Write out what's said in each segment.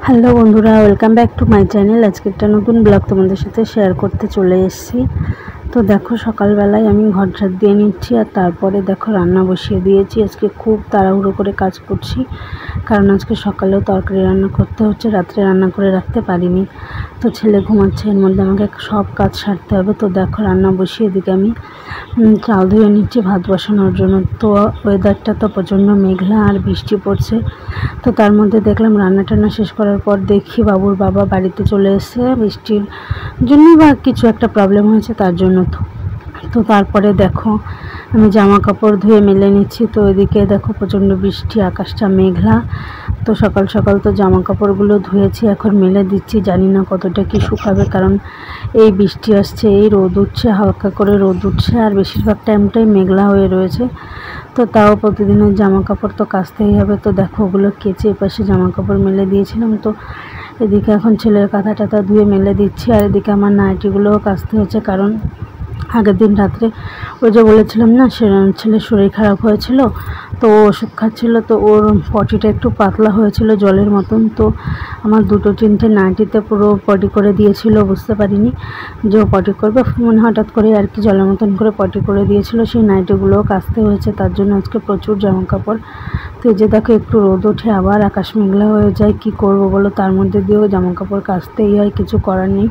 Hello বন্ধুরা, welcome back to my channel. আজকে একটা নতুন ব্লগ তোমাদের সাথে শেয়ার করতে চলে এসেছি। তো দেখো, সকালবেলায় আমি ঘর ঝাড় দিয়ে নিচ্ছি আর তারপরে দেখো রান্না বসিয়ে দিয়েছি। আজকে খুব তাড়াহুড়ো করে কাজ করছি, কারণ আজকে সকালেও তরকারি রান্না করতে হচ্ছে, রাত্রে রান্না করে রাখতে পারিনি। তো ছেলে ঘুমাচ্ছে, এর মধ্যে আমাকে সব কাজ সারতে হবে। তো দেখো রান্না বসিয়ে দিকে আমি চাল ধুয়ে নিচ্ছি ভাত বসানোর জন্য। তো ওয়েদারটা তো প্রচণ্ড মেঘলা আর বৃষ্টি পড়ছে। তো তার মধ্যে দেখলাম রান্না টান্না শেষ করার পর দেখি বাবুর বাবা বাড়িতে চলে এসেছে, বৃষ্টির জন্য বা কিছু একটা প্রবলেম হয়েছে তার জন্য। তো তারপরে দেখো আমি জামা কাপড় ধুয়ে মেলে নিচ্ছি। তো এদিকে দেখো প্রচণ্ড বৃষ্টি, আকাশটা মেঘলা। তো সকাল সকাল তো জামা কাপড়গুলো ধুয়েছি, এখন মেলে দিচ্ছি। জানি না কতটা কি শুকাবে, কারণ এই বৃষ্টি আসছে, এই রোদ উঠছে, হালকা করে রোদ উঠছে আর বেশিরভাগ টাইমটাই মেঘলা হয়ে রয়েছে। তো তাও প্রতিদিনের জামা কাপড় তো কাচতেই হবে। তো দেখো ওগুলো কেচে এপাশে জামা কাপড় মেলে দিয়েছিলাম। তো এদিকে এখন ছেলের কাঁথা টাথা ধুয়ে মেলে দিচ্ছি, আর এদিকে আমার নাইটিগুলোও কাচতে হচ্ছে, কারণ আগের দিন রাত্রে ওই যে বলেছিলাম না, ছেলের শরীর খারাপ হয়েছিল, তো ওষুধ খাচ্ছিল। তো ওর পটিটা একটু পাতলা হয়েছিল, জলের মতন। তো আমার দুটো তিনটে নাইটিতে পুরো পটি করে দিয়েছিল, বুঝতে পারিনি যে ও পটি করবে, মনে হঠাৎ করে আর কি জলের মতন করে পটি করে দিয়েছিল। সেই নাইটিগুলোও কাচতে হয়েছে, তার জন্য আজকে প্রচুর জামা কাপড়। তো এই যে দেখো একটু রোদ ওঠে, আবার আকাশ মেঘলা হয়ে যায়, কি করব বলো, তার মধ্যে দিয়েও জামা কাপড় কাচতেই হয়, কিছু করার নেই।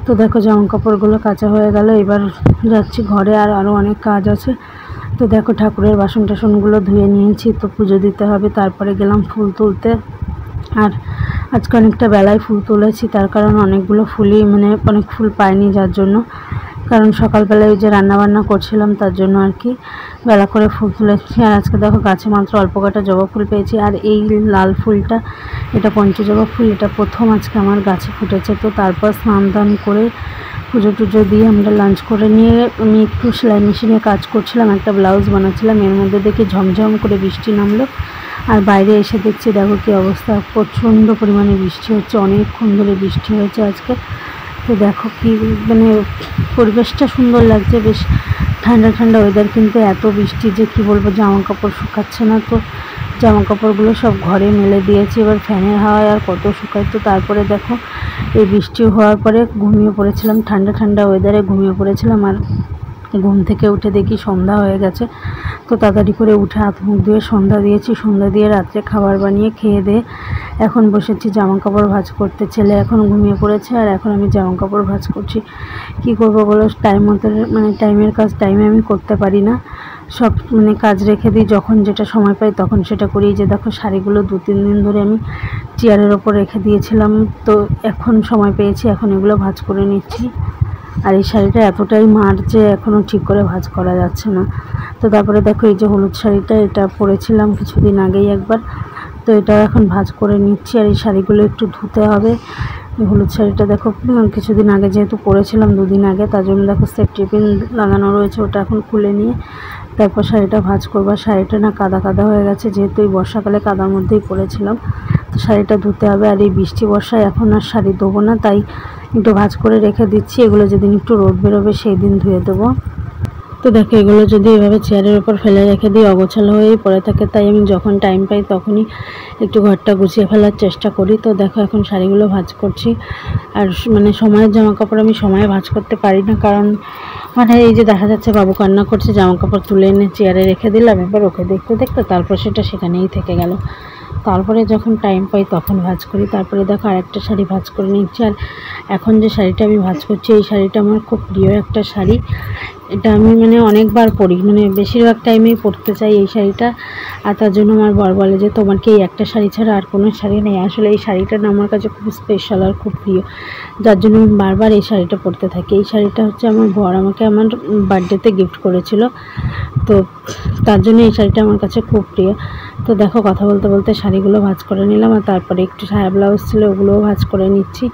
তো দেখো জামা কাপড়গুলো কাচা হয়ে গেল, এবার যাচ্ছি ঘরে, আর আরও অনেক কাজ আছে। তো দেখো ঠাকুরের বাসন টাসনগুলো ধুয়ে নিয়েছি, তো পুজো দিতে হবে। তারপরে গেলাম ফুল তুলতে, আর আজকে অনেকটা বেলায় ফুল তুলেছি, তার কারণ অনেকগুলো ফুলই অনেক ফুল পাইনি, যার জন্য, কারণ সকালবেলায় যে রান্নাবান্না করছিলাম তার জন্য আর কি বেলা করে ফুল তুলেছি। আর আজকে দেখো গাছে মাত্র অল্প কটা জবা ফুল পেয়েছি, আর এই লাল ফুলটা, এটা পঞ্চজবা ফুল, এটা প্রথম আজকে আমার গাছে ফুটেছে। তো তারপর স্নান দান করে পুজো টুজো দিয়ে আমরা লাঞ্চ করে নিয়ে আমি একটু সেলাই মেশিনে কাজ করছিলাম, একটা ব্লাউজ বানাচ্ছিলাম। এর মধ্যে দেখি ঝমঝম করে বৃষ্টি নামলো, আর বাইরে এসে দেখছি দেখো কী অবস্থা, প্রচণ্ড পরিমাণে বৃষ্টি হচ্ছে, অনেকক্ষণ ধরে বৃষ্টি হয়েছে আজকে। তো দেখো কি পরিবেশটা সুন্দর লাগছে, বেশ ঠান্ডা ঠান্ডা ওয়েদার, কিন্তু এত বৃষ্টি যে কি বলবো, জামা কাপড় শুকাচ্ছে না। তো জামা কাপড়গুলো সব ঘরে মেলে দিয়েছি, এবার ফ্যানের হাওয়ায় আর কত শুকায়। তো তারপরে দেখো এই বৃষ্টি হওয়ার পরে ঘুমিয়ে পড়েছিলাম, ঠান্ডা ঠান্ডা ওয়েদারে ঘুমিয়ে পড়েছিলাম। আর ঘুম থেকে উঠে দেখি সন্ধ্যা হয়ে গেছে। তো তাড়াতাড়ি করে উঠে হাত মুখ ধুয়ে সন্ধ্যা দিয়েছি, সন্ধ্যা দিয়ে রাত্রে খাবার বানিয়ে খেয়ে দিয়ে এখন বসেছি জামা কাপড় ভাঁজ করতে। ছেলে এখন ঘুমিয়ে পড়েছে, আর এখন আমি জামা কাপড় ভাঁজ করছি। কি করব বলো, টাইম মতো টাইমের কাজ টাইমে আমি করতে পারি না, সব কাজ রেখে দিই, যখন যেটা সময় পাই তখন সেটা করি। যে দেখো শাড়িগুলো 2-3 দিন ধরে আমি চেয়ারের ওপর রেখে দিয়েছিলাম, তো এখন সময় পেয়েছি, এখন এগুলো ভাঁজ করে নিচ্ছি। আর এই শাড়িটা এতটাই মার যে এখনও ঠিক করে ভাঁজ করা যাচ্ছে না। তো তারপরে দেখো এই যে হলুদ শাড়িটা, এটা পরেছিলাম কিছুদিন আগেই একবার, তো এটা এখন ভাঁজ করে নিচ্ছি। আর এই শাড়িগুলো একটু ধুতে হবে। হলুদ শাড়িটা দেখো কিছুদিন আগে যেহেতু পরেছিলাম, 2 দিন আগে, তার জন্য দেখো সেফটি পিন লাগানো রয়েছে, ওটা এখন খুলে নিয়ে তারপর শাড়িটা ভাঁজ করবো। শাড়িটা না কাদা কাদা হয়ে গেছে, যেহেতু এই বর্ষাকালে কাদার মধ্যেই পরেছিলাম। তো শাড়িটা ধুতে হবে, আর এই বৃষ্টি বর্ষায় এখন আর শাড়ি ধোবো না, তাই একটু ভাঁজ করে রেখে দিচ্ছি। এগুলো যেদিন একটু রোদ বেরোবে সেই দিন ধুয়ে দেবো। তো দেখো এগুলো যদি এভাবে চেয়ারের উপর ফেলে রেখে দিই অগোছালো হয়েই পড়ে থাকে, তাই আমি যখন টাইম পাই তখনই একটু ঘরটা গুছিয়ে ফেলার চেষ্টা করি। তো দেখো এখন শাড়িগুলো ভাঁজ করছি। আর সময়ের জামা কাপড় আমি সময়ে ভাঁজ করতে পারি না, কারণ এই যে দেখা যাচ্ছে বাবু কান্না করছে, জামা কাপড় তুলে এনে চেয়ারে রেখে দিলাম, এবার ওকে দেখতে দেখতে তারপর সেটা সেখানেই থেকে গেল। তারপরে যখন টাইম পাই তখন ভাঁজ করি। তারপরে দেখো আরেকটা শাড়ি ভাঁজ করে নিচ্ছি। আর এখন যে শাড়িটা আমি ভাঁজ করছি, এই শাড়িটা আমার খুব প্রিয় একটা শাড়ি। এটা আমি অনেকবার পরি, বেশিরভাগ টাইমেই পরতে চাই এই শাড়িটা। আর তার জন্য আমার বর বলে যে তোমার কি এই একটা শাড়ি ছাড়া আর কোনো শাড়ি নেই? আসলে এই শাড়িটা না আমার কাছে খুব স্পেশাল আর খুব প্রিয়, যার জন্য আমি বারবার এই শাড়িটা পরতে থাকি। এই শাড়িটা হচ্ছে আমার বর আমাকে আমার বার্থডেতে গিফট করেছিল, তো তার জন্য এই শাড়িটা আমার কাছে খুব প্রিয়। তো দেখো কথা বলতে বলতে শাড়িগুলো ভাঁজ করে নিলাম, আর তারপরে একটু সায়া ব্লাউজ ছিল ওগুলোও ভাঁজ করে নিচ্ছি।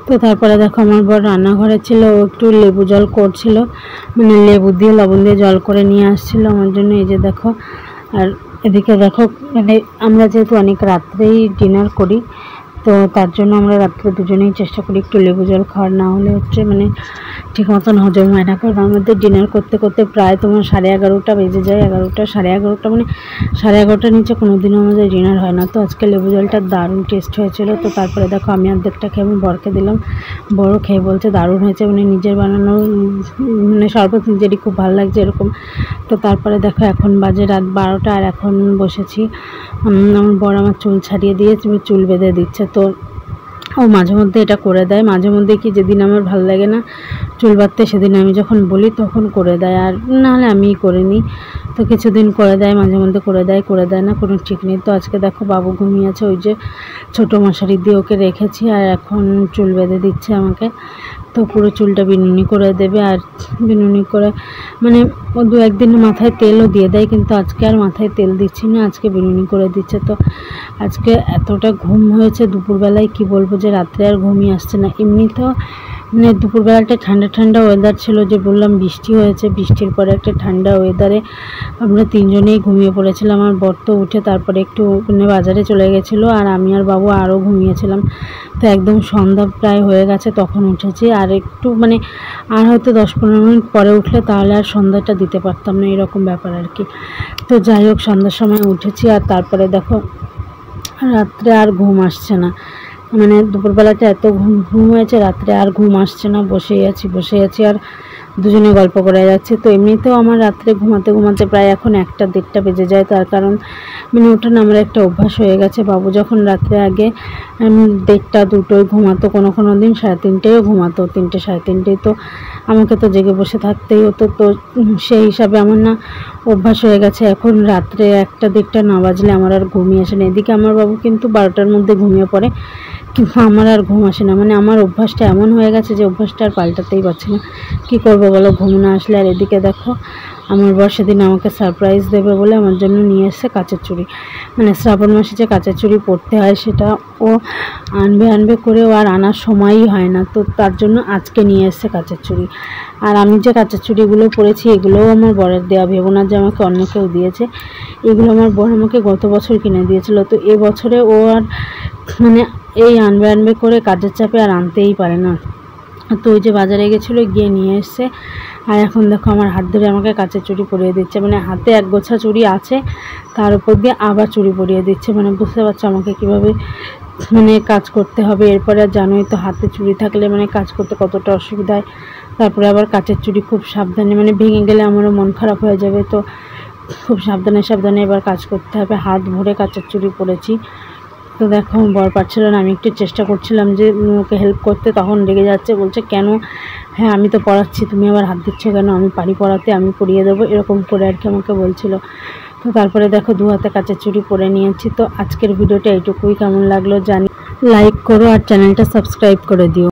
তো তারপরে দেখো আমার বর রান্নাঘরে ছিল, ও একটু লেবু জল করছিল, লেবু দিয়ে লবণ দিয়ে জল করে নিয়ে আসছিল আমার জন্য। এই যে দেখো, আর এদিকে দেখো আমরা যেহেতু অনেক রাত্রেই ডিনার করি, তো তার জন্য আমরা রাত্রে দুজনেই চেষ্টা করি একটু লেবু জল খাওয়ার, না হলে হচ্ছে মানে ঠিক মতন হজম হয় না। কারণ আমাদের ডিনার করতে করতে প্রায় তোমার 11:30 বেজে যায়, 11টা 11:30 মানে 11:30 নিচে কোনো দিনও আমাদের ডিনার হয় না। তো আজকে লেবু জলটা দারুণ টেস্ট হয়েছিল। তো তারপরে দেখো আমি অর্ধেকটা খেয়ে আমি বরকে দিলাম, বড় খেয়ে বলছে দারুণ হয়েছে, মানে নিজের বানানো মানে শরবত নিজেরই খুব ভালো লাগছে এরকম। তো তারপরে দেখো এখন বাজে রাত 12টা আর এখন বসেছি। আমার বর আমার চুল ছাড়িয়ে দিয়ে চুল বেঁধে দিচ্ছে। তো ও মাঝে মধ্যে এটা করে দেয়, মাঝে মধ্যে কি যেদিন আমার ভালো লাগে না চুল বাঁধতে সেদিন আমি যখন বলি তখন করে দেয়, আর নাহলে আমিই করে নিই। তো কিছুদিন করে দেয়, মাঝে মধ্যে করে দেয় না, কোনো ঠিক নেই। তো আজকে দেখো বাবু ঘুমিয়েছে, ওই যে ছোটো মশারি দিয়ে ওকে রেখেছি আর এখন চুল বেঁধে দিচ্ছে আমাকে। তো পুরো চুলটা বিনুনি করে দেবে, আর বিনুনি করে মানে ও 2-1 দিন মাথায় তেলও দিয়ে দেয়, কিন্তু আজকে আর মাথায় তেল দিচ্ছি না, আজকে বিনুনি করে দিচ্ছে। তো আজকে এতটা ঘুম হয়েছে দুপুরবেলায় কি বলবো, যে রাত্রে আর ঘুমই আসছে না। এমনিতেও মানে দুপুরবেলাটা ঠান্ডা ঠান্ডা ওয়েদার ছিল, যে বললাম বৃষ্টি হয়েছে, বৃষ্টির পরে একটা ঠান্ডা ওয়েদারে আমরা তিনজনেই ঘুমিয়ে পড়েছিলাম। আমার বর তো উঠে তারপরে একটু মানে বাজারে চলে গেছিলো, আর আমি আর বাবু আরও ঘুমিয়েছিলাম। তো একদম সন্ধ্যা প্রায় হয়ে গেছে তখন উঠেছি, আর একটু মানে আর হয়তো 10-15 মিনিট পরে উঠলে তাহলে আর সন্ধ্যাটা দিতে পারতাম না, এরকম ব্যাপার আর কি। তো যাই হোক সন্ধ্যার সময় উঠেছি, আর তারপরে দেখো রাত্রে আর ঘুম আসছে না, মানে দুপুরবেলাটা এত ঘুম হয়েছে, রাত্রে আর ঘুম আসছে না। বসেই আছি আর দুজনে গল্প করে যাচ্ছি। তো এমনিতেও আমার রাত্রে ঘুমাতে প্রায় এখন 1টা-1:30 বেজে যায়, তার কারণ মানে ওটা না আমার একটা অভ্যাস হয়ে গেছে। বাবু যখন রাত্রে আগে 1:30-2টোয় ঘুমাতো, কোনো দিন 3:30টায়ও ঘুমাতো, 3টে-3:30টায়। তো আমাকে তো জেগে বসে থাকতেই হতো। তো সেই হিসাবে আমার না অভ্যাস হয়ে গেছে, এখন রাত্রে 1টা-1:30 না বাজলে আমার আর ঘুমই আসে না। এদিকে আমার বাবু কিন্তু 12টার মধ্যে ঘুমিয়ে পড়ে, কিন্তু আমার আর ঘুম আসে না। মানে আমার অভ্যাসটা এমন হয়ে গেছে যে অভ্যাসটা আর পাল্টাতেই পারছি না। কী করবো বলো, ঘুম না আসলে। আর এদিকে দেখো আমার বর সেদিন আমাকে সারপ্রাইজ দেবে বলে আমার জন্য নিয়ে এসছে কাচের চুড়ি, মানে শ্রাবণ মাসে যে কাচের চুড়ি পরতে হয় সেটা ও আনবে করেও আর আনার সময়ই হয় না। তো তার জন্য আজকে নিয়ে এসছে কাচের চুড়ি। আর আমি যে কাচের চুড়িগুলো পরেছি এগুলোও আমার বরের দেওয়া, ভেবো না যে আমাকে অন্য কেউ দিয়েছে। এগুলো আমার বর আমাকে গত বছর কিনে দিয়েছিল। তো এবছরে ও আর মানে এই আনবে করে কাজের চাপে আর আনতেই পারে না। তো ওই যে বাজারে গেছিলো, গিয়ে নিয়ে এসছে, আর এখন দেখো আমার হাত ধরে আমাকে কাচের চুড়ি পরিয়ে দিচ্ছে। মানে হাতে এক গোছা চুড়ি আছে, তার উপর দিয়ে আবার চুড়ি পরিয়ে দিচ্ছে। মানে বুঝতে পারছো আমাকে কীভাবে মানে কাজ করতে হবে। এরপরে আর জানোই তো হাতে চুড়ি থাকলে মানে কাজ করতে কতটা অসুবিধা হয়। তারপরে আবার কাচের চুড়ি খুব সাবধানে, মানে ভেঙে গেলে আমারও মন খারাপ হয়ে যাবে। তো খুব সাবধানে এবার কাজ করতে হবে। হাত ভরে কাচের চুড়ি পরেছি। তো দেখো বর পাচ্ছিল না, আমি একটু চেষ্টা করছিলাম যে ওকে হেল্প করতে, তখন রেগে যাচ্ছে, বলছে কেন, হ্যাঁ আমি তো পড়াচ্ছি, তুমি আবার হাত দিচ্ছ কেন, আমি পারি পড়াতে, আমি পরিয়ে দেবো, এরকম করে আর কি আমাকে বলছিল। তো তারপরে দেখো 2 হাতে কাচের চুড়ি পরে নিয়েছি। তো আজকের ভিডিওটা এইটুকুই, কেমন লাগলো জানি, লাইক করো আর চ্যানেলটা সাবস্ক্রাইব করে দিও।